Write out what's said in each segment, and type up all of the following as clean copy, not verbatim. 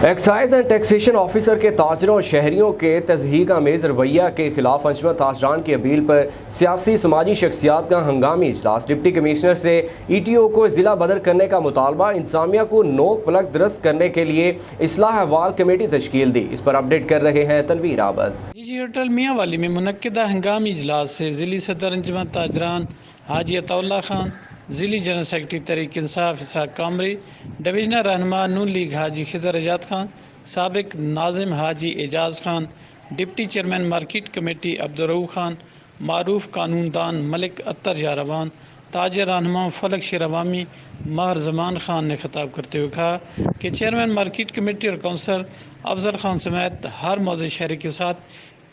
Excise and taxation officer کے تاجروں اور شہریوں کے تضحیک آمیز رویہ کے خلاف انجمن تاجران کی اپیل پر سیاسی سماجی شخصیات کا ہنگامی اجلاس۔ ڈپٹی کمشنر سے ای ٹی او کو ضلع بدر کرنے کا مطالبہ۔ انتظامیہ کو نوک پلک درست کرنے کے لیے اصلاح احوال کمیٹی تشکیل دی۔ اس پر اپڈیٹ کر رہے ہیں تنویر عابد۔ نجی ہوٹل میاں والی میں منعقدہ ہنگامی اجلاس سے ضلعی صدر انجمن تاجران حاجی عطا اللہ خان، ضلعی جنرل سیکرٹری تحریک انصاف اسحاق کامری، ڈویژنل رہنما نون لیگ حاجی خضر ایجاد خان، سابق ناظم Haji Ijaz Khan, deputy chairman market committee Abdul Rauf Khan, معروف قانون دان ملک عطر یاروان، تاجر رہنما فلک شیر عوامی ماہر زمان خان نے خطاب کرتے ہوئے کہا کہ چیئرمین مارکیٹ کمیٹی اور کونسلر افضل خان سمیت ہر موضع شہری کے ساتھ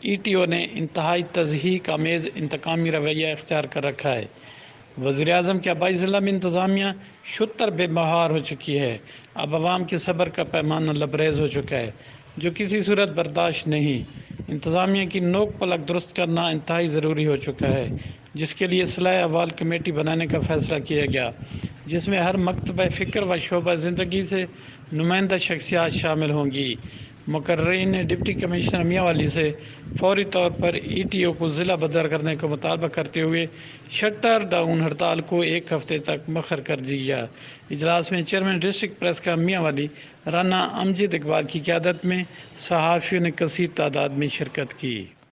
ای ٹی او نے انتہائی تضحیک آمیز انتقامی رویہ اختیار کر رکھا ہے۔ وزیر اعظم کے آبائی ضلع میں انتظامیہ شتر بے بہار ہو چکی ہے۔ اب عوام کے صبر کا پیمانہ لبریز ہو چکا ہے، جو کسی صورت برداشت نہیں۔ انتظامیہ کی نوک پلک درست کرنا انتہائی ضروری ہو چکا ہے، جس کے لیے اصلاح احوال کمیٹی بنانے کا فیصلہ کیا گیا، جس میں ہر مکتبہ فکر و شعبہ زندگی سے نمائندہ شخصیات شامل ہوں گی۔ مقررین نے ڈپٹی کمشنر میاں والی سے فوری طور پر ای ٹی او کو ضلع بدر کرنے کا مطالبہ کرتے ہوئے شٹر ڈاؤن ہڑتال کو ایک ہفتے تک مؤخر کر دیا۔ اجلاس میں چیئرمین ڈسٹرکٹ پریس کلب میاں والی رانا امجد اقبال کی قیادت میں صحافیوں نے کثیر تعداد میں شرکت کی۔